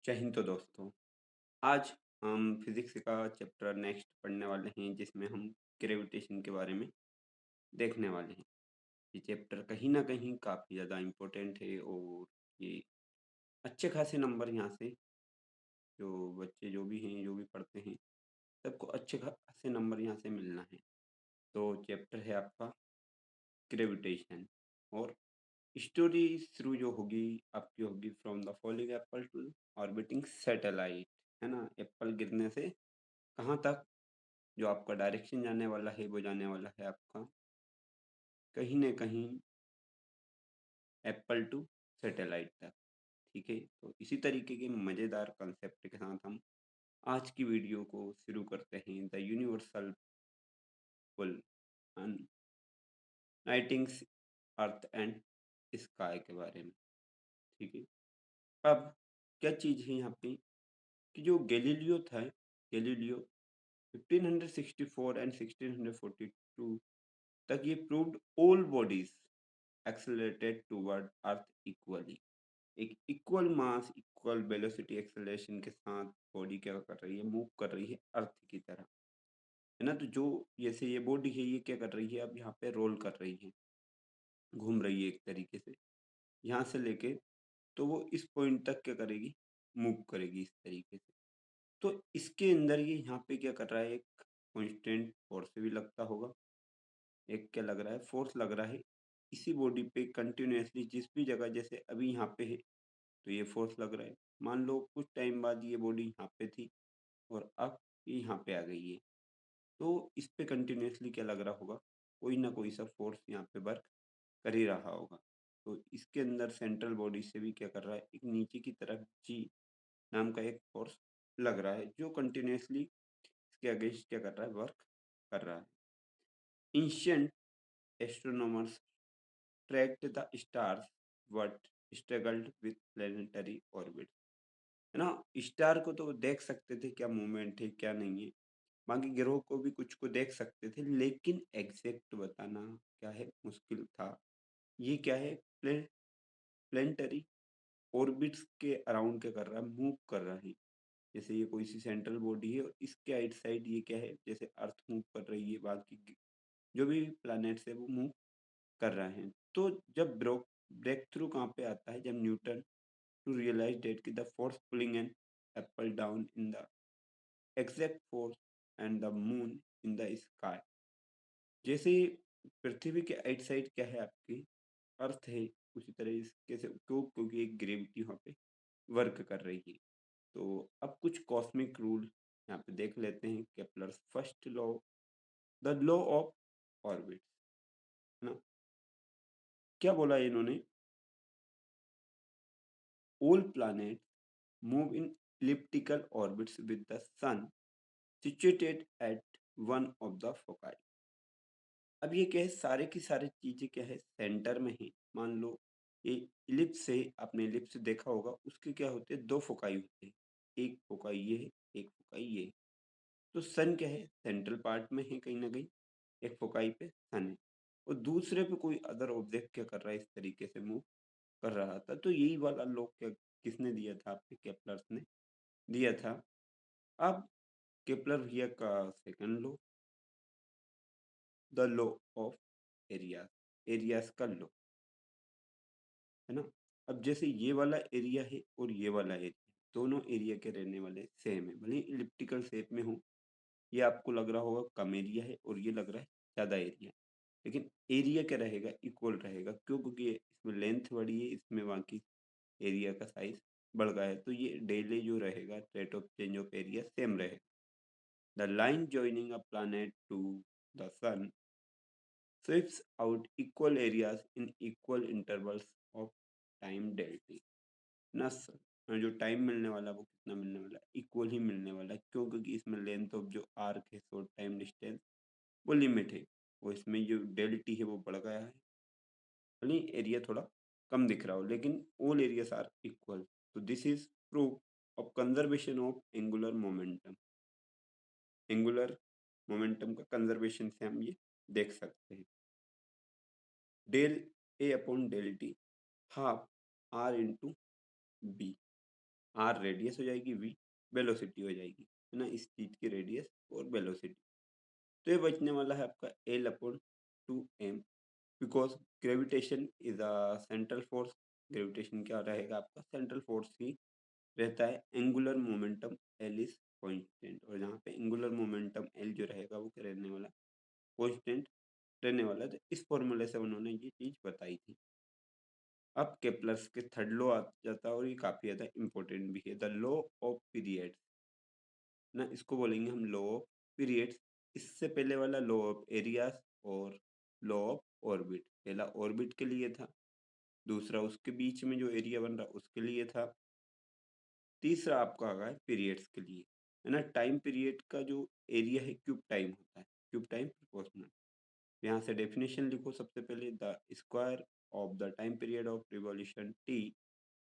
जय हिंद तो दोस्तों। आज हम फिजिक्स का चैप्टर नेक्स्ट पढ़ने वाले हैं जिसमें हम ग्रेविटेशन के बारे में देखने वाले हैं। ये चैप्टर कहीं ना कहीं काफ़ी ज़्यादा इम्पोर्टेंट है और ये अच्छे खासे नंबर यहाँ से जो बच्चे जो भी हैं जो भी पढ़ते हैं सबको अच्छे खासे नंबर यहाँ से मिलना है। तो चैप्टर है आपका ग्रेविटेशन और स्टोरी शुरू जो होगी आपकी होगी from the falling apple to orbiting satellite. है ना, एप्पल गिरने से कहाँ तक जो आपका डायरेक्शन जाने वाला है वो जाने वाला है आपका कहीं न कहीं एप्पल टू सैटेलाइट तक। ठीक है, तो इसी तरीके के मज़ेदार कंसेप्ट के साथ हम आज की वीडियो को शुरू करते हैं द यूनिवर्सल पुल ऑन नाइटिंग्स अर्थ एंड स्काई के बारे में। ठीक है, अब क्या चीज़ है यहाँ पे कि जो गैलीलियो था, गैलीलियो 1564 एंड 1642 तक ये proved all bodies accelerated toward earth equally. एक equal mass equal velocity acceleration के साथ बॉडी क्या कर रही है, मूव कर रही है अर्थ की तरह। है ना, तो जो जैसे ये बॉडी है ये क्या कर रही है, अब यहाँ पे रोल कर रही है, घूम रही है एक तरीके से यहाँ से लेके, तो वो इस पॉइंट तक क्या करेगी, मूव करेगी इस तरीके से। तो इसके अंदर ये यहाँ पे क्या कर रहा है, एक कॉन्स्टेंट फोर्स भी लगता होगा, एक क्या लग रहा है, फोर्स लग रहा है इसी बॉडी पे कंटिन्यूअसली जिस भी जगह, जैसे अभी यहाँ पे है तो ये फोर्स लग रहा है। मान लो कुछ टाइम बाद ये बॉडी यहाँ पे थी और अब ये यहाँ पे आ गई है, तो इस पे कंटिन्यूअसली क्या लग रहा होगा, कोई ना कोई सा फोर्स यहाँ पे वर्क कर ही रहा होगा। तो इसके अंदर सेंट्रल बॉडी से भी क्या कर रहा है, एक नीचे की तरफ जी नाम का एक फोर्स लग रहा है जो कंटिन्यूअसली इसके अगेंस्ट क्या कर रहा है, वर्क कर रहा है। Ancient astronomers tracked the stars but struggled with planetary orbit. है ना, स्टार को तो देख सकते थे क्या मूवमेंट है क्या नहीं है, बाकी ग्रहों को भी कुछ को देख सकते थे, लेकिन एग्जैक्ट बताना क्या है, मुश्किल था। ये क्या है, प्लेनेटरी ऑर्बिट्स के अराउंड क्या कर रहा है, मूव कर रहा है। जैसे ये कोई सी सेंट्रल बॉडी है और इसके आइट साइड ये क्या है, जैसे अर्थ मूव कर रही है, बाकी जो भी प्लैनेट्स है वो मूव कर रहे हैं। तो जब ब्रेक थ्रू कहाँ पे आता है, जब न्यूटन टू रियलाइज डेट की the force pulling an apple down in the exact force and the moon in the sky। जैसे पृथ्वी के आइट साइड क्या है आपकी, अर्थ है, उसी तरह इसके से क्योंकि एक ग्रेविटी वहाँ पे वर्क कर रही है। तो अब कुछ कॉस्मिक रूल यहाँ पे देख लेते हैं, Kepler's first law, the law of orbit. है ना, क्या बोला इन्होंने, all planet move in elliptical orbits with the sun situated at one of the foci। अब ये क्या है, सारे की सारी चीजें क्या है, सेंटर में है। मान लो ये इलिप्स है, आपने इलिप्स देखा होगा, उसके क्या होते हैं, दो फोकाई होते हैं, एक फोकाई ये है, एक फोकाई ये है। तो सन क्या है, सेंट्रल पार्ट में है कहीं ना कहीं, एक फोकाई पे सन है और दूसरे पे कोई अदर ऑब्जेक्ट क्या कर रहा है, इस तरीके से मूव कर रहा था। तो यही वाला लॉ क्या किसने दिया था, आपके केपलर्स ने दिया था। अब केपलर भैया का second law, the law of area, areas का लॉ। है ना, अब जैसे ये वाला एरिया है और ये वाला एरिया, दोनों एरिया के रहने वाले सेम है, भले इलिप्टिकल शेप में हो। ये आपको लग रहा होगा कम एरिया है और ये लग रहा है ज़्यादा एरिया है, लेकिन एरिया क्या रहेगा, इक्वल रहेगा। क्यों, क्योंकि इसमें लेंथ बड़ी है, इसमें बाकी एरिया का साइज बढ़ गया है, तो ये डेली जो रहेगा rate of change of area same रहेगा। The line joining a planet to the sun sweeps out equal areas in equal intervals of time delta। ना जो टाइम मिलने वाला वो कितना मिलने वाला है, इक्वल ही मिलने वाला है। क्यों, क्योंकि इसमें लेंथ ऑफ जो आर्क है, शॉर्ट टाइम डिस्टेंस, वो लिमिट है, वो इसमें जो डेल्टी है वो बढ़ गया है। भले एरिया थोड़ा कम दिख रहा हो, लेकिन ऑल एरियाज आर इक्वल। तो this is proof of conservation of angular momentum. Angular momentum का कंजर्वेशन से हम ये देख सकते हैं। Del A upon del T half R into B. R radius हो जाएगी, वी वेलोसिटी हो जाएगी, है ना, इस चीज़ की रेडियस और वेलोसिटी। तो ये बचने वाला है आपका L upon 2m, because gravitation is a central force. Gravitation क्या रहेगा आपका, सेंट्रल फोर्स ही रहता है। Angular momentum L is constant, और जहाँ पे एंगुलर मोमेंटम एल जो रहेगा वो क्या रहने वाला, कांस्टेंट रहने वाला। तो इस फॉर्मूले से उन्होंने ये चीज़ बताई थी। अब केप्लर्स के थर्ड लॉ आ जाता है, और ये काफ़ी ज़्यादा इंपॉर्टेंट भी है, द लॉ ऑफ पीरियड्स ना, इसको बोलेंगे हम लॉ ऑफ पीरियड्स। इससे पहले वाला लॉ ऑफ एरियाज और लॉ ऑफ ऑर्बिट। पहला ऑर्बिट के लिए था, दूसरा उसके बीच में जो एरिया बन रहा उसके लिए था, तीसरा आपका आ गया है पीरियड्स के लिए, है ना। टाइम पीरियड का जो एरिया है क्यूब टाइम होता है, क्यूब टाइम प्रोपोर्शनल। यहाँ से डेफिनेशन लिखो सबसे पहले, the square of the time period of revolution T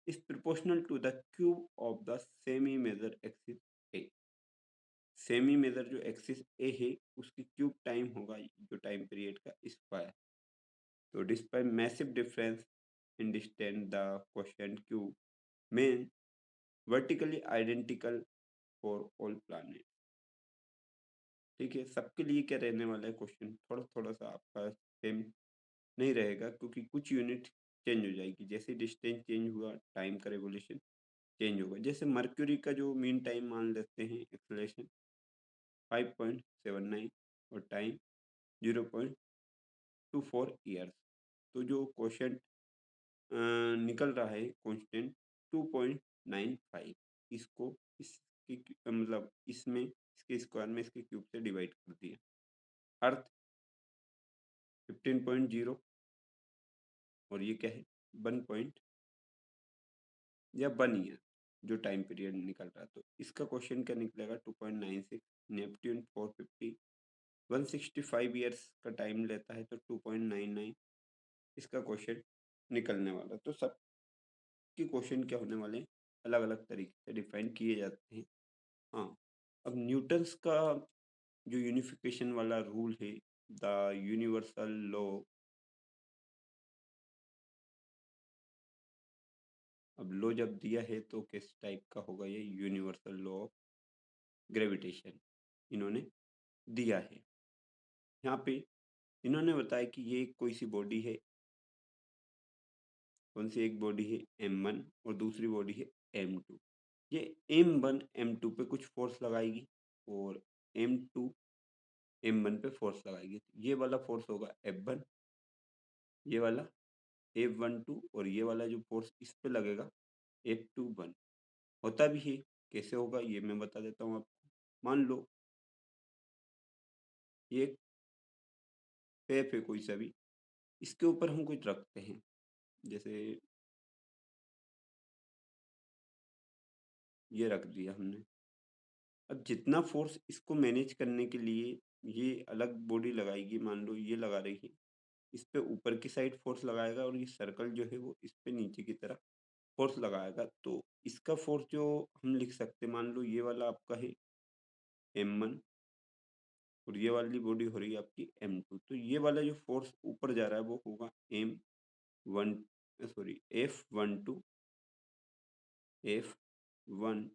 is proportional to the cube of the semi major axis A. Semi major जो एक्सिस ए है उसकी क्यूब टाइम होगा जो टाइम पीरियड का स्क्वायर। तो despite massive difference in distance the quotient cube main vertically identical for all planet. ठीक है, सबके लिए क्या रहने वाला है क्वेश्चन, थोड़ा थोड़ा सा आपका सेम नहीं रहेगा, क्योंकि कुछ यूनिट चेंज हो जाएगी। जैसे डिस्टेंस चेंज हुआ टाइम का रेवोल्यूशन चेंज होगा। जैसे मर्क्यूरी का जो मीन टाइम मान लेते हैं एक्सेलरेशन 5.79 और टाइम 0.24 ईयर्स। तो जो क्वेश्चन निकल रहा है कांस्टेंट 2.95, इसको इसकी मतलब इसमें इसके स्क्वायर में इसके क्यूब से डिवाइड कर दिया। अर्थ 15.0, और ये क्या है 1 पॉइंट या 1 ईयर जो टाइम पीरियड निकल रहा है। तो इसका क्वेश्चन क्या निकलेगा 2.96। नेपट्यून 450 165 ईयर्स का टाइम लेता है, तो 2.99 इसका क्वेश्चन निकलने वाला। तो सबके क्वेश्चन क्या होने वाले, अलग अलग तरीके से डिफाइन किए जाते हैं। हाँ, अब न्यूटन्स का जो यूनिफिकेशन वाला रूल है, द यूनिवर्सल लॉ, अब लॉ जब दिया है तो किस टाइप का होगा, ये यूनिवर्सल लॉ ऑफ ग्रेविटेशन इन्होंने दिया है। यहाँ पे इन्होंने बताया कि ये कोई सी बॉडी है, कौन सी एक बॉडी है m1 और दूसरी बॉडी है m2। ये m1 m2 पे कुछ फोर्स लगाएगी और m2 m1 पे फोर्स लगाएगी। ये वाला फोर्स होगा F1, ये वाला F12, और ये वाला जो फोर्स इस पे लगेगा F21। होता भी है, कैसे होगा ये मैं बता देता हूँ आपको। मान लो ये एक टेप है कोई सा भी, इसके ऊपर हम कुछ रखते हैं, जैसे ये रख दिया हमने। अब जितना फोर्स इसको मैनेज करने के लिए ये अलग बॉडी लगाएगी, मान लो ये लगा रही है, इस पे ऊपर की साइड फोर्स लगाएगा, और ये सर्कल जो है वो इस पे नीचे की तरफ फोर्स लगाएगा। तो इसका फोर्स जो हम लिख सकते हैं, मान लो ये वाला आपका है m1 और ये वाली बॉडी हो रही है आपकी m2। तो ये वाला जो फोर्स ऊपर जा रहा है वो होगा m1, सॉरी F12, F1,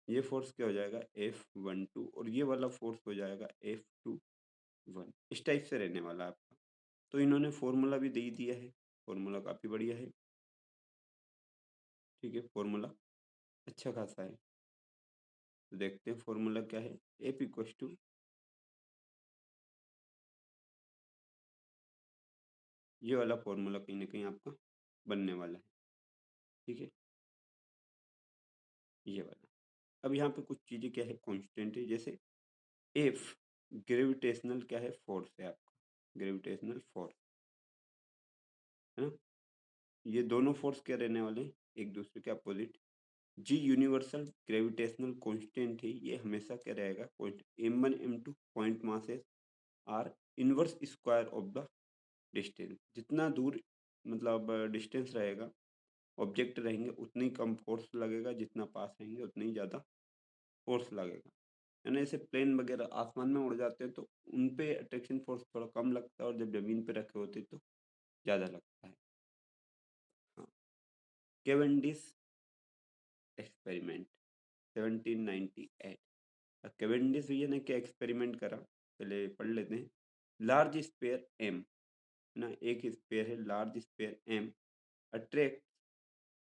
ये फोर्स क्या हो जाएगा F12, और ये वाला फोर्स हो जाएगा F21। इस टाइप से रहने वाला है आपका। तो इन्होंने फॉर्मूला भी दे दिया है, फॉर्मूला काफ़ी बढ़िया है। ठीक है, फॉर्मूला अच्छा खासा है। तो देखते हैं फॉर्मूला क्या है। एफ इक्वस टू, ये वाला फॉर्मूला कहीं ना कहीं आपका बनने वाला है। ठीक है, ये वाला। अब यहाँ पे कुछ चीज़ें क्या है कांस्टेंट है, जैसे एफ ग्रेविटेशनल क्या है, फोर्स है आपका, ग्रेविटेशनल फोर्स, है ना। ये दोनों फोर्स क्या रहने वाले हैं, एक दूसरे के अपोजिट। जी यूनिवर्सल ग्रेविटेशनल कांस्टेंट है, ये हमेशा क्या रहेगा, m1 m2 point masses are inverse square of the distance. जितना दूर मतलब डिस्टेंस रहेगा, ऑब्जेक्ट रहेंगे, उतनी ही कम फोर्स लगेगा, जितना पास रहेंगे उतनी ही ज़्यादा फोर्स लगेगा, है ना। ऐसे प्लेन वगैरह आसमान में उड़ जाते हैं तो उन पे अट्रैक्शन फोर्स थोड़ा कम लगता है, और जब जमीन पे रखे होते हैं तो ज़्यादा लगता है। Cavendish experiment 1798। केवेंडिश भैया ने क्या एक्सपेरिमेंट करा, पहले पढ़ लेते हैं। लार्ज स्पेयर एम, ना एक स्पेयर है large sphere M attract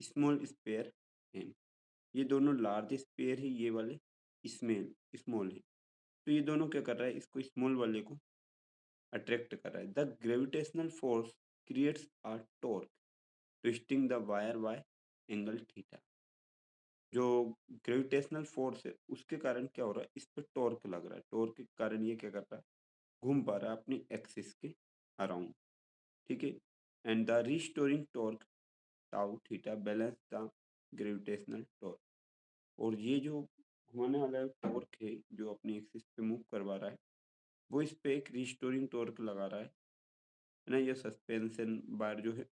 small sphere M. ये दोनों लार्ज स्पेयर है, ये वाले स्मेल स्मॉल है। तो ये दोनों क्या कर रहा है, इसको स्मॉल वाले को अट्रैक्ट कर रहा है। The gravitational force creates a torque twisting the wire bye angle theta. जो ग्रेविटेशनल फोर्स है उसके कारण क्या हो रहा है, इस पर टॉर्क लग रहा है। टॉर्क के कारण ये क्या कर रहा है, घूम पा रहा है अपनी एक्सिस के अराउंड, ठीक है। And the restoring torque tau theta balance the gravitational torque. और ये जो घुमाने वाला टॉर्क है जो अपनी एक्सिस पे मूव करवा रहा है, वो इस पे एक रिस्टोरिंग टॉर्क लगा रहा है ना। ये सस्पेंशन बार जो है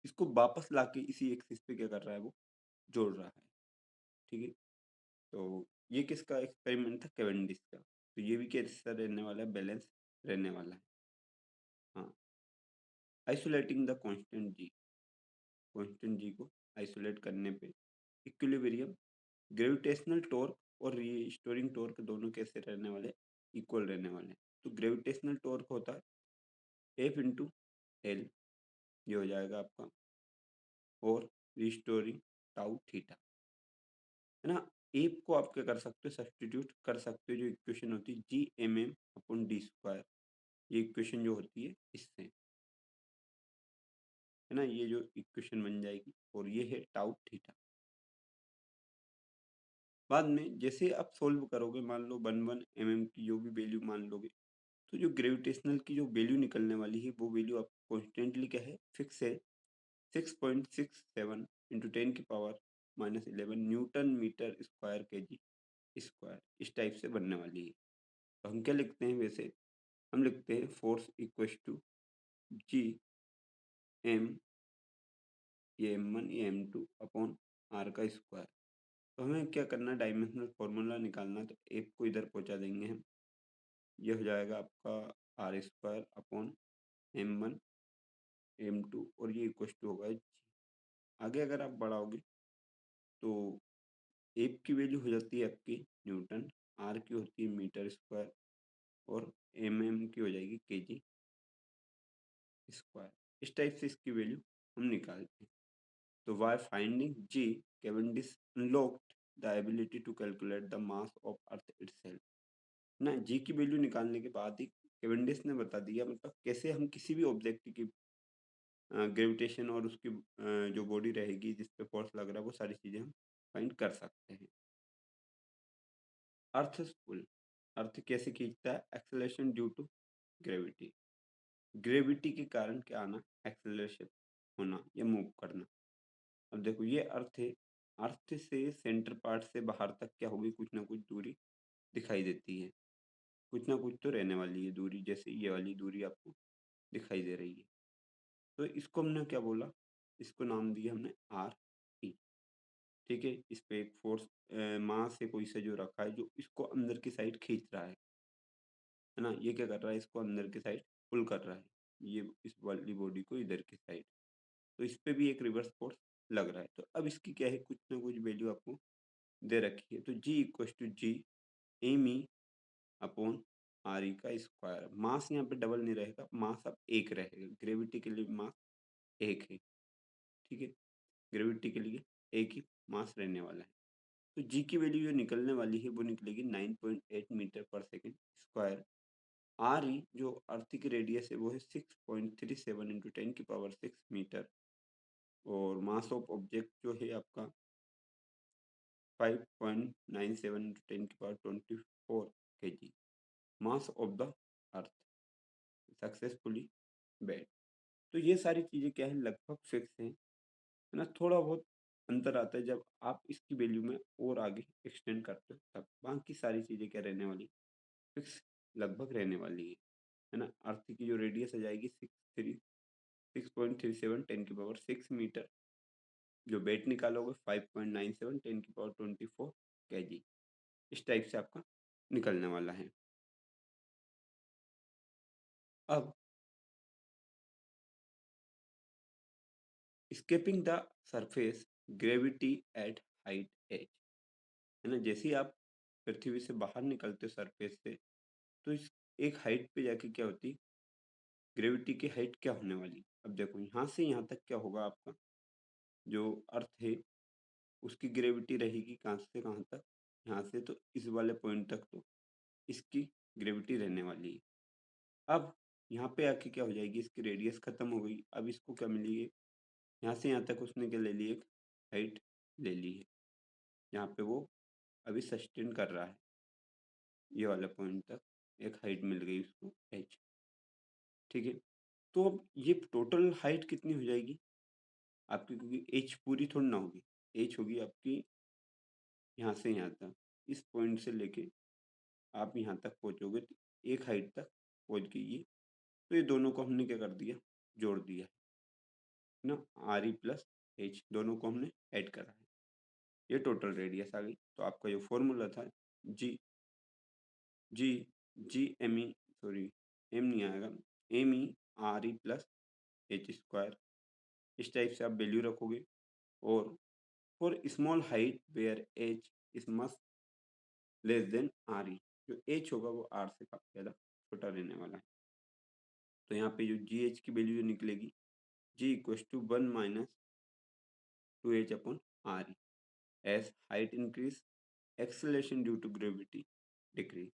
इसको वापस लाके इसी एक्सिस पे क्या कर रहा है, वो जोड़ रहा है, ठीक है। तो ये किसका एक्सपेरिमेंट था, केवेंडिश का। तो ये भी कैसा रहने वाला है, बैलेंस रहने वाला है। हाँ, isolating the constant ji, constant जी को आइसोलेट करने पे इक्विलिब्रियम ग्रेविटेशनल टॉर्क और रिस्टोरिंग टॉर्क दोनों कैसे रहने वाले, इक्वल रहने वाले। तो ग्रेविटेशनल टॉर्क होता है एफ इंटू एल, ये हो जाएगा आपका, और रिस्टोरिंग टाउ थीटा, है ना। एफ को आप क्या कर सकते हो, सब्सटीट्यूट कर सकते हो, जो इक्वेशन होती है G M M upon D square, ये इक्वेशन जो होती है इससे, है ना, ये जो इक्वेशन बन जाएगी। और ये है टाउ थीटा। बाद में जैसे आप सोल्व करोगे, मान लो 1 1 mm की जो भी वैल्यू मान लोगे, तो जो ग्रेविटेशनल की जो वैल्यू निकलने वाली है वो वैल्यू आप कॉन्स्टेंटली क्या है, फिक्स है, 6.67 इंटू 10⁻⁻11 न्यूटन मीटर स्क्वायर के जी स्क्वायर, इस टाइप से बनने वाली है। तो हम क्या लिखते हैं, वैसे हम लिखते हैं force equal to G M, ये m1 ये m2 अपॉन आर का स्क्वायर। तो हमें क्या करना, डायमेंशनल फॉर्मूला निकालना। तो एफ को इधर पहुंचा देंगे हम, ये हो जाएगा आपका are square upon m1 m2, और ये इक्वल टू होगा जी। आगे अगर आप बढ़ाओगे तो एफ की वैल्यू हो जाती है आपकी न्यूटन, आर की होती है मीटर स्क्वायर, और एम की हो जाएगी केजी स्क्वायर। इस टाइप से इसकी वैल्यू हम निकालते हैं। तो why finding G, Cavendish unlocked the ability to calculate the mass of earth itself. ना जी की वैल्यू निकालने के बाद ही कैवेंडिश ने बता दिया, मतलब कैसे हम किसी भी ऑब्जेक्ट की ग्रेविटेशन और उसकी जो बॉडी रहेगी जिस पे फोर्स लग रहा है, वो सारी चीज़ें हम फाइंड कर सकते हैं। अर्थ पुल, अर्थ कैसे खींचता है, acceleration due to gravity, gravity के कारण क्या आना, एक्सेलरेशन होना या मूव करना। अब देखो ये अर्थ है, अर्थ से सेंटर पार्ट से बाहर तक क्या होगी, कुछ ना कुछ दूरी दिखाई देती है, कुछ ना कुछ तो रहने वाली है दूरी, जैसे ये वाली दूरी आपको दिखाई दे रही है। तो इसको हमने क्या बोला, इसको नाम दिया हमने आर ई, ठीक है। इस पे एक फोर्स मास से कोई से जो रखा है, जो इसको अंदर की साइड खींच रहा है ना। ये क्या कर रहा है, इसको अंदर की साइड पुल कर रहा है, ये इस वाली बॉडी को इधर की साइड। तो इस पे भी एक रिवर्स फोर्स लग रहा है। तो अब इसकी क्या है, कुछ ना कुछ वैल्यू आपको दे रखी है। तो g equal to G M E upon R E का स्क्वायर। मास यहाँ पे डबल नहीं रहेगा, मास अब एक रहेगा, ग्रेविटी के लिए मास एक है, ठीक है। ग्रेविटी के लिए एक ही मास रहने वाला है। तो जी की वैल्यू जो निकलने वाली है वो निकलेगी 9.8 मीटर पर सेकेंड स्क्वायर। आर ई जो अर्थ की रेडियस है वो है 6.37 इंटू 10⁻6 मीटर, और मास ऑफ ऑब्जेक्ट जो है आपका 5.97 into 10⁻24 kg, mass of the earth successfully bed. तो ये सारी चीज़ें क्या है, लगभग फिक्स हैं, है ना। थोड़ा बहुत अंतर आता है जब आप इसकी वैल्यू में और आगे एक्सटेंड करते हो, तब बाकी सारी चीज़ें क्या रहने वाली, फिक्स लगभग रहने वाली है ना। अर्थ की जो रेडियस आ जाएगी 6.37 10⁻6 मीटर, जो वेट निकालोगे 5.97 10⁻24 kg, इस टाइप से आपका निकलने वाला है। अब escaping the surface gravity at height h, है ना? जैसे ही आप पृथ्वी से बाहर निकलते हो सरफेस से, तो इस एक हाइट पे जाके क्या होती, ग्रेविटी की हाइट क्या होने वाली। अब देखो यहाँ से यहाँ तक क्या होगा, आपका जो अर्थ है उसकी ग्रेविटी रहेगी कहाँ से कहाँ तक, यहाँ से तो इस वाले पॉइंट तक, तो इसकी ग्रेविटी रहने वाली है। अब यहाँ पे आके क्या हो जाएगी, इसकी रेडियस खत्म हो गई, अब इसको क्या मिली है, यहाँ से यहाँ तक उसने क्या ले ली, एक हाइट ले ली है, यहाँ पे वो अभी सस्टेन कर रहा है, ये वाला पॉइंट तक एक हाइट मिल गई उसको एच। ठीक है, तो अब ये टोटल हाइट कितनी हो जाएगी आपकी, क्योंकि एच पूरी थोड़ी ना होगी, एच होगी आपकी यहाँ से यहाँ तक, इस पॉइंट से लेके आप यहाँ तक पहुँचोगे तो एक हाइट तक पहुँच गई ये। तो ये दोनों को हमने क्या कर दिया, जोड़ दिया है ना, आर ई प्लस एच दोनों को हमने ऐड करा है, ये टोटल रेडियस आ गई। तो आपका जो फॉर्मूला था g g G M E, sorry M नहीं आएगा, M E R E plus H square, इस टाइप से आप वैल्यू रखोगे। और for small height where h is much less than R E, जो एच होगा वो आर से काफ़ी ज़्यादा छोटा रहने वाला है। तो यहाँ पे जो जी एच की वैल्यू जो निकलेगी, g equals to 1 - 2h/r, as height increase acceleration due to gravity decrease.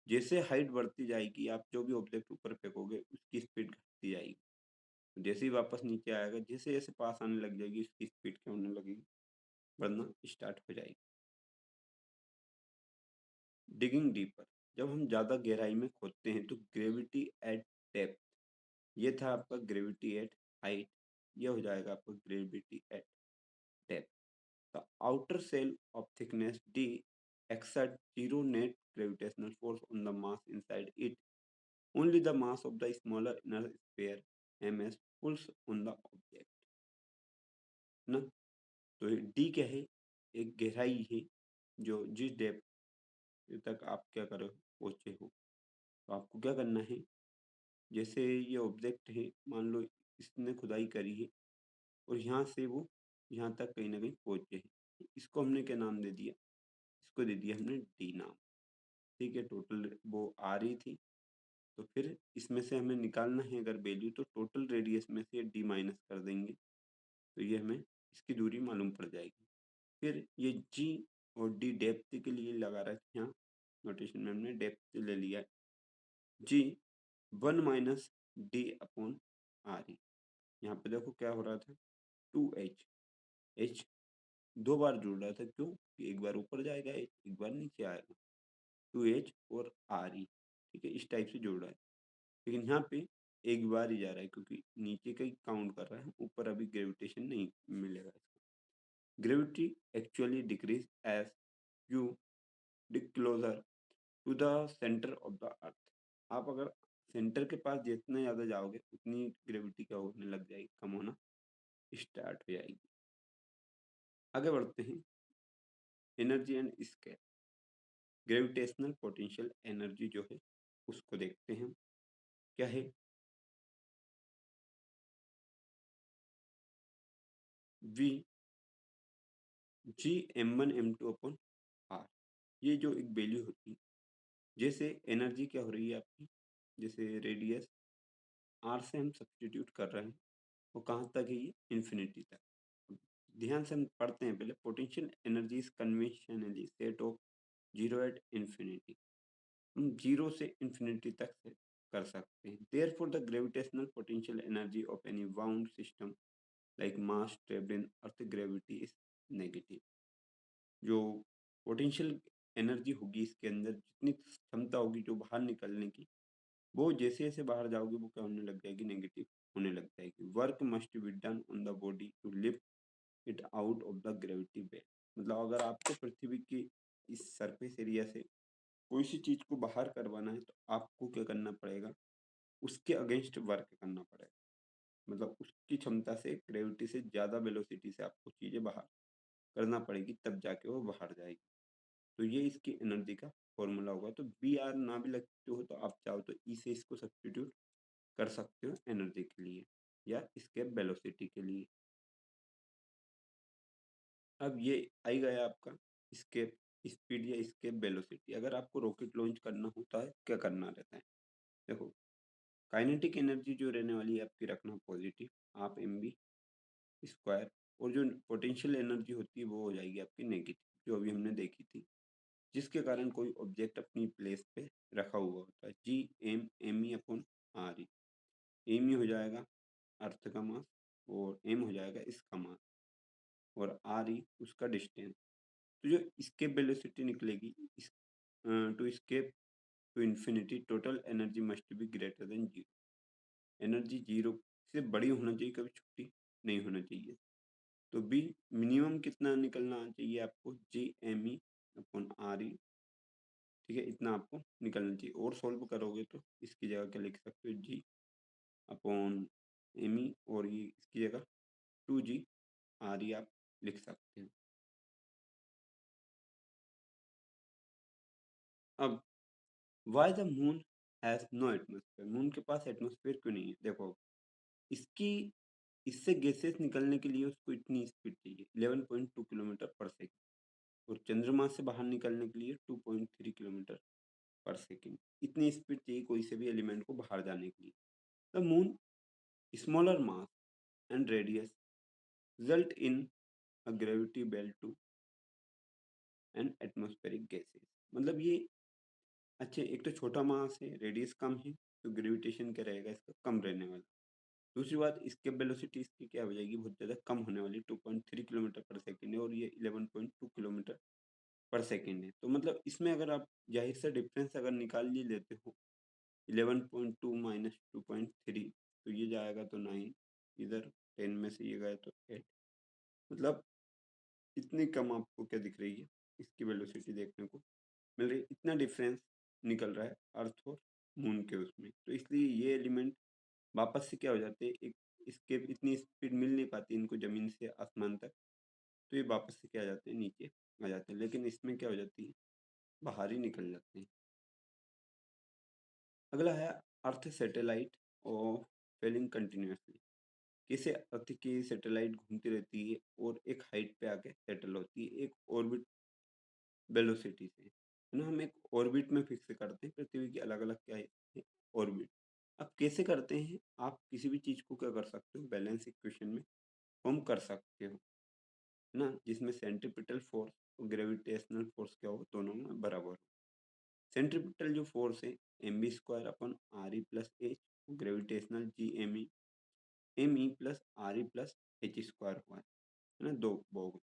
जैसे हाइट बढ़ती जाएगी, आप जो भी ऑब्जेक्ट ऊपर फेंकोगे उसकी स्पीड घटती जाएगी, तो जैसे ही वापस नीचे आएगा, जैसे जैसे पास आने लग जाएगी उसकी स्पीड क्या होने लगेगी, बढ़ना स्टार्ट हो जाएगी। डिगिंग डीपर, जब हम ज़्यादा गहराई में खोदते हैं तो ग्रेविटी एट डेप्थ, ये था आपका ग्रेविटी एट हाइट, ये हो जाएगा आपका gravity at depth. The outer shell of thickness D exert zero net gravitational force on the mass inside it. Only the mass of the smaller inner sphere ms pulls on the object, ना? तो D क्या है, एक गहराई है जो जिस depth तक आप क्या करो पहुंचे हो। तो आपको क्या करना है, जैसे ये ऑब्जेक्ट है, मान लो इसने खुदाई करी है और यहाँ से वो यहाँ तक कहीं ना कहीं पहुंचे हैं, तो इसको हमने क्या नाम दे दिया, इसको दे दिया हमने डी नाम। ठीक है, टोटल वो आ रही थी, तो फिर इसमें से हमें निकालना है अगर वैल्यू, तो टोटल रेडियस में से डी माइनस कर देंगे, तो ये हमें इसकी दूरी मालूम पड़ जाएगी। फिर ये जी और डी डेप्थ के लिए लगा रहा है, यहाँ नोटेशन में हमने डेप्थ ले लिया है, जी 1 - d/r ई। यहाँ पे देखो क्या हो रहा था, 2h, h दो बार जुड़ रहा था, क्यों कि एक बार ऊपर जाएगा h, एक बार नीचे आएगा, 2h और आर ई। ठीक है, इस टाइप से जुड़ रहा है, लेकिन यहाँ पे एक बार ही जा रहा है क्योंकि नीचे का ही काउंट कर रहा है, ऊपर अभी ग्रेविटेशन नहीं मिलेगा इसका। Gravity actually decrease as you dig closer to the center of the earth. आप अगर सेंटर के पास जितना ज़्यादा जाओगे उतनी ग्रेविटी क्या होने लग जाएगी, कम होना स्टार्ट हो जाएगी। आगे बढ़ते हैं, energy and scale. Gravitational potential energy जो है उसको देखते हैं, क्या है, we ji m1 m2 are, ये जो एक वैल्यू होती है, जैसे एनर्जी क्या हो रही है आपकी, जैसे रेडियस आर से हम सब्सटीट्यूट कर रहे हैं, वो कहाँ तक है, ये इन्फिनिटी तक। ध्यान से हम पढ़ते हैं पहले, potential energy is conventionally set of zero at infinity, हम जीरो से इन्फिनिटी तक से कर सकते हैं। Therefore the gravitational potential energy of any bound system like mass trapped in earth gravity is negative. जो पोटेंशियल एनर्जी होगी इसके अंदर, जितनी क्षमता होगी जो बाहर निकलने की, वो जैसे जैसे बाहर जाओगे वो क्या होने लग जाएगी, नेगेटिव होने लग जाएगी। Work must be done on the body to lift it out of the gravity belt. मतलब अगर आपको पृथ्वी की इस सरफेस एरिया से कोई सी चीज को बाहर करवाना है, तो आपको क्या करना पड़ेगा, उसके अगेंस्ट वर्क करना पड़ेगा। मतलब उसकी क्षमता से, ग्रेविटी से ज़्यादा वेलोसिटी से आपको चीज़ें बाहर करना पड़ेगी, तब जाके वो बाहर जाएगी। तो ये इसकी एनर्जी का फॉर्मूला होगा। तो बी आर ना भी लगते हो तो आप चाहो तो ई से इसको सब्स्टिट्यूट कर सकते हो एनर्जी के लिए या इसके वेलोसिटी के लिए। अब ये आई गया आपका एस्केप स्पीड या एस्केप वेलोसिटी। अगर आपको रॉकेट लॉन्च करना होता है, क्या करना रहता है? देखो, काइनेटिक एनर्जी जो रहने वाली है आपकी रखना पॉजिटिव, हाफ mv स्क्वायर, और जो पोटेंशियल एनर्जी होती है वो हो जाएगी आपकी नेगेटिव, जो अभी हमने देखी थी, जिसके कारण कोई ऑब्जेक्ट अपनी प्लेस पे रखा हुआ होता है। G M M E upon R E. M E हो जाएगा अर्थ का मास, और एम हो जाएगा इसका मास, और आर ई उसका डिस्टेंस। तो जो escape वेलोसिटी निकलेगी, इस to escape to infinity total energy must be greater than zero. Energy zero से बड़ी होना चाहिए, कभी छोटी नहीं होना चाहिए। तो बी मिनिमम कितना निकलना चाहिए आपको? G M E upon R E. ठीक है, इतना आपको निकलना चाहिए। और सॉल्व करोगे तो इसकी जगह क्या लिख सकते हो? जी अपॉन एम ई, और ये इसकी जगह टू जी आर ई आप लिख सकते हो। अब why the moon has no atmosphere? Moon के पास एटमोसफेयर क्यों नहीं है? देखो, इसकी इससे गैसेस निकलने के लिए उसको इतनी स्पीड चाहिए, 11.2 किलोमीटर पर सेकंड, और चंद्रमा से बाहर निकलने के लिए 2.3 किलोमीटर पर सेकंड। इतनी स्पीड चाहिए कोई से भी एलिमेंट को बाहर जाने के लिए। The moon smaller mass and radius result in a gravity belt to and atmospheric gases। मतलब ये अच्छे, एक तो छोटा मास है, रेडियस कम है, तो ग्रेविटेशन क्या रहेगा इसका? कम रहने वाला। दूसरी बात, इसके वेलोसिटी इसकी क्या हो जाएगी? बहुत ज़्यादा कम होने वाली, 2.3 किलोमीटर पर सेकंड है, और ये 11.2 किलोमीटर पर सेकंड है। तो मतलब इसमें अगर आप जाहिर सा डिफरेंस अगर निकाल ही लेते हो, 11.2 माइनस 2.3, तो ये जाएगा तो 9, इधर 10 में से ये गया तो 8। मतलब इतनी कम आपको क्या दिख रही है? इसकी वेलोसिटी देखने को मिल रही है। इतना डिफरेंस निकल रहा है अर्थ और मून के उसमें, तो इसलिए ये एलिमेंट वापस से क्या हो जाते हैं, एक इसके इतनी स्पीड मिल नहीं पाती इनको ज़मीन से आसमान तक, तो ये वापस से क्या आ जाते हैं, नीचे आ जाते हैं। लेकिन इसमें क्या हो जाती है, बाहर ही निकल जाते हैं। अगला है अर्थ सैटेलाइट और फेलिंग कंटिन्यूसली। कैसे अर्थ की सैटेलाइट घूमती रहती है और एक हाइट पे आके सेटल होती है, एक ऑर्बिट वेलोसिटी से, है ना? हम एक ऑर्बिट में फिक्स करते हैं पृथ्वी की अलग अलग क्या है, ऑर्बिट। अब कैसे करते हैं? आप किसी भी चीज़ को क्या कर सकते हो, बैलेंस इक्वेशन में फॉर्म कर सकते हो, है ना? जिसमें सेंट्रीपिटल फोर्स और ग्रेविटेशनल फोर्स क्या हो, दोनों में बराबर हो। सेंट्रीपिटल जो फोर्स है, M B square upon R E plus H, gravitational G M E plus R E plus H square हुआ है ना, दो बहु।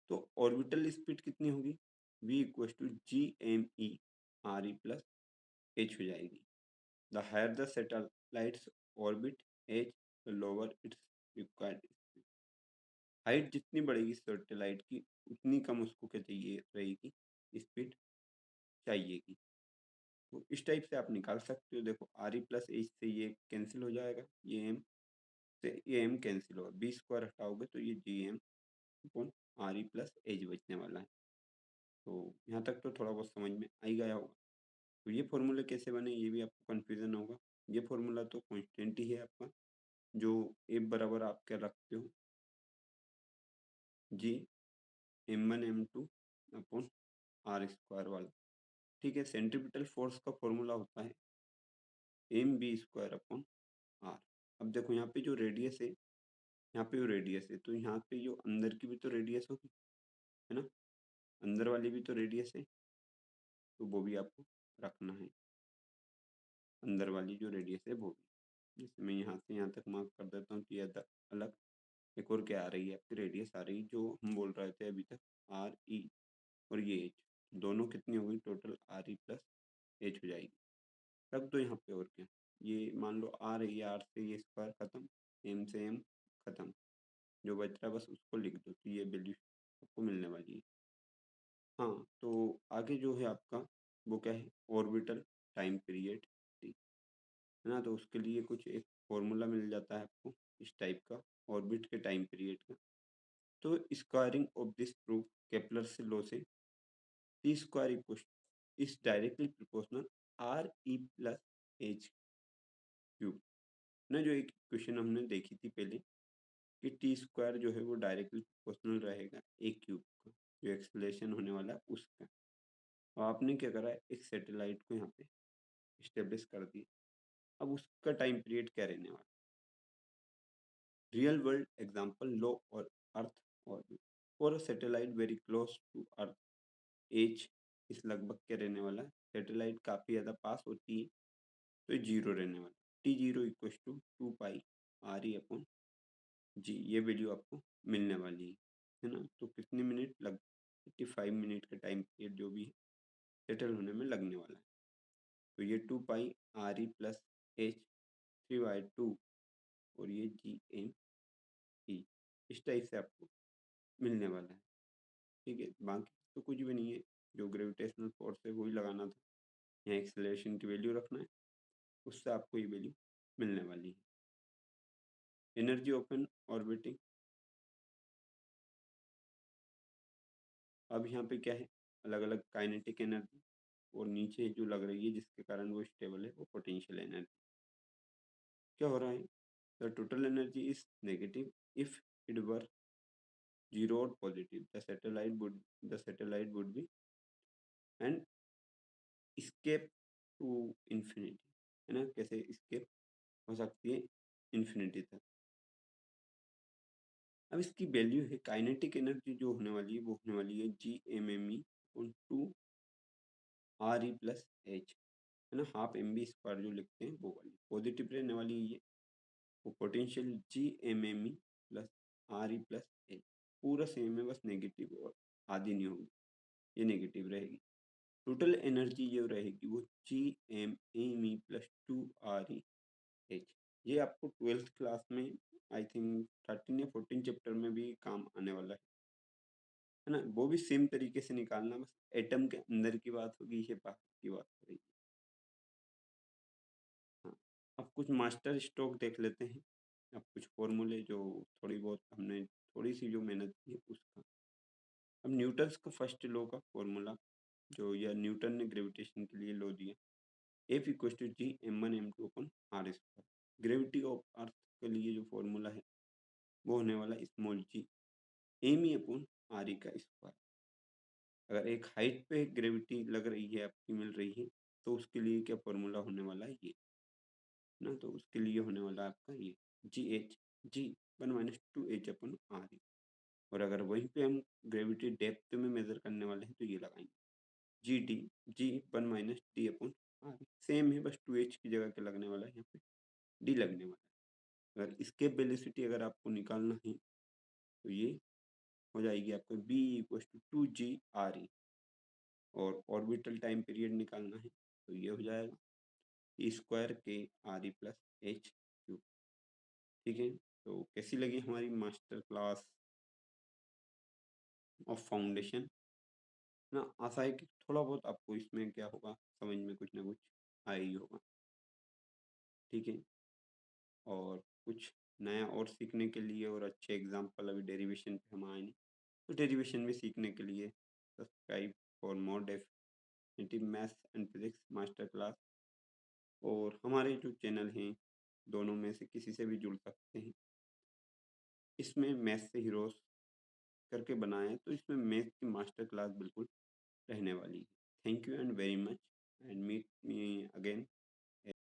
तो ऑर्बिटल स्पीड कितनी होगी? v equal to G M E R E plus H हो जाएगी। The higher the satellites orbit H, the lower its required speed. Height जितनी बढ़ेगी सैटेलाइट की, उतनी कम उसको क्या चाहिए रहेगी, स्पीड चाहिएगी। तो इस टाइप से आप निकाल सकते हो। देखो, आर ई प्लस एच से ये कैंसिल हो जाएगा, ये एम से ये एम कैंसिल होगा, बी स्क्वायर हटाओगे तो ये G M upon R E plus H बचने वाला है। तो यहाँ तक तो थोड़ा बहुत समझ में आ ही गया होगा। तो ये फॉर्मूले कैसे बने, ये भी आपको कन्फ्यूज़न होगा। ये फॉर्मूला तो कांस्टेंट ही है आपका, जो एफ बराबर आप क्या रखते हो, जी m1 m2 upon are square वाला। ठीक है, सेंट्रीपिटल फोर्स का फॉर्मूला होता है M B square upon R. अब देखो यहाँ पे जो रेडियस है, यहाँ पे जो रेडियस है, तो यहाँ पे जो अंदर की भी तो रेडियस होगी, है ना? अंदर वाली भी तो रेडियस है, तो वो भी आपको रखना है, अंदर वाली जो रेडियस है वो भी। जैसे मैं यहाँ से यहाँ तक मार्क कर देता हूँ, तो ये अलग एक और क्या आ रही है आपकी, रेडियस आ रही है, जो हम बोल रहे थे अभी तक, आर ई, और ये एच, दोनों कितनी होगी total, are E plus H हो जाएगी। रख दो यहाँ पे, और क्या, ये मान लो आर है, ये आर से ये स्क्वायर खत्म, एम से एम खत्म, जो बच रहा है बस उसको लिख दो, तो ये वैल्यू आपको मिलने वाली है। हाँ, तो आगे जो है आपका वो क्या है, ऑर्बिटल टाइम पीरियड, है ना? तो उसके लिए कुछ एक फॉर्मूला मिल जाता है आपको इस टाइप का, ऑर्बिट के टाइम पीरियड का। तो squaring of this proof Kepler से लॉ से, T square is directly proportional are E plus H cube, ना? जो एक क्वेश्चन हमने देखी थी पहले, कि टी स्क्वायर जो है वो डायरेक्टली प्रोपोर्शनल रहेगा ए क्यूब का, जो एक्सेलरेशन होने वाला है उसका। और आपने क्या करा है, एक सैटेलाइट को यहाँ पे इस्टेब्लिश कर दिया। अब उसका टाइम पीरियड क्या रहने वाला है? रियल वर्ल्ड एग्जांपल, लो और earth orbit for a satellite very close to earth as इस लगभग क्या रहने वाला है, सैटेलाइट काफ़ी ज़्यादा पास होती है तो ये जीरो रहने वाला। T zero equal to 2 pi R E upon g, ये वैल्यू आपको मिलने वाली है ना। तो कितने मिनट लग 85 मिनट का टाइम पीरियड जो भी सेटल होने में लगने वाला है। तो ये 2 पाई RE+H 3/2 और ये GME इस टाइप से आपको मिलने वाला है। ठीक है, बाकी तो कुछ भी नहीं है, जो ग्रेविटेशनल फोर्स है वही लगाना था, यहाँ एक्सेलरेशन की वैल्यू रखना है, उससे आपको ये वैल्यू मिलने वाली है। एनर्जी ओपन ऑर्बिटिंग, अब यहाँ पे क्या है, अलग अलग काइनेटिक एनर्जी और नीचे जो लग रही है जिसके कारण वो स्टेबल है वो पोटेंशियल एनर्जी। क्या हो रहा है, the total energy is negative if it were zero और positive, the satellite would be and escape to infinity, है ना। कैसे स्केप हो सकती है इन्फिनिटी तक। अब इसकी वैल्यू है, काइनेटिक एनर्जी जो होने वाली है वो होने वाली है GMME ऑन 2RE+H, है ना, ½ mv² जो लिखते हैं वो वाली पॉजिटिव रहने वाली है ये। वो पोटेंशियल GMME+RE+H पूरा सेम है, बस नेगेटिव और आधी नहीं होगी, ये नेगेटिव रहेगी। टोटल एनर्जी जो रहेगी वो GMME+2REH। ये आपको 12th क्लास में आई थिंक 13 या 14 चैप्टर में भी काम आने वाला है ना। वो भी सेम तरीके से निकालना, बस एटम के अंदर की बात होगी, ये बाहर की बात होगी। हाँ, अब कुछ मास्टर स्ट्रोक देख लेते हैं। अब कुछ फॉर्मूले जो थोड़ी बहुत हमने थोड़ी सी जो मेहनत की है उसका। अब न्यूटन्स का फर्स्ट लॉ का फॉर्मूला जो, या न्यूटन ने ग्रेविटेशन के लिए लॉ दिया, F equal to G m1m2/r²। Gravity of earth के लिए जो फॉर्मूला है वो होने वाला स्मॉल g m/r का स्क्वायर। अगर एक हाइट पे ग्रेविटी लग रही है आपकी, मिल रही है, तो उसके लिए क्या फॉर्मूला होने वाला है ये ना, तो उसके लिए होने वाला है आपका ये G1 - 2h/r। और अगर वहीं पे हम ग्रेविटी डेप्थ में मेजर करने वाले हैं तो ये लगाएंगे G1 - D/r। सेम है, बस 2h की जगह क्या लगने वाला है, यहाँ पे D लगने वाला है। अगर इसके वेलोसिटी अगर आपको निकालना है तो ये हो जाएगी आपको B इक्वल टू 2GRE। और ऑर्बिटल टाइम पीरियड निकालना है तो ये हो जाएगा T² KRE+H3। ठीक है, तो कैसी लगी हमारी मास्टर क्लास ऑफ फाउंडेशन ना। आशा है कि थोड़ा बहुत आपको इसमें क्या होगा, समझ में कुछ ना कुछ आया ही होगा। ठीक है, और कुछ नया और सीखने के लिए और अच्छे एग्जाम्पल, अभी डेरिवेशन पे हम आए नहीं, तो डेरिवेशन में सीखने के लिए subscribe for more definitive maths and physics master class. और हमारे जो चैनल हैं दोनों में से किसी से भी जुड़ सकते हैं। इसमें मैथ्स से हीरोज करके बनाए हैं, तो इसमें मैथ की मास्टर क्लास बिल्कुल रहने वाली है। Thank you and very much and meet me again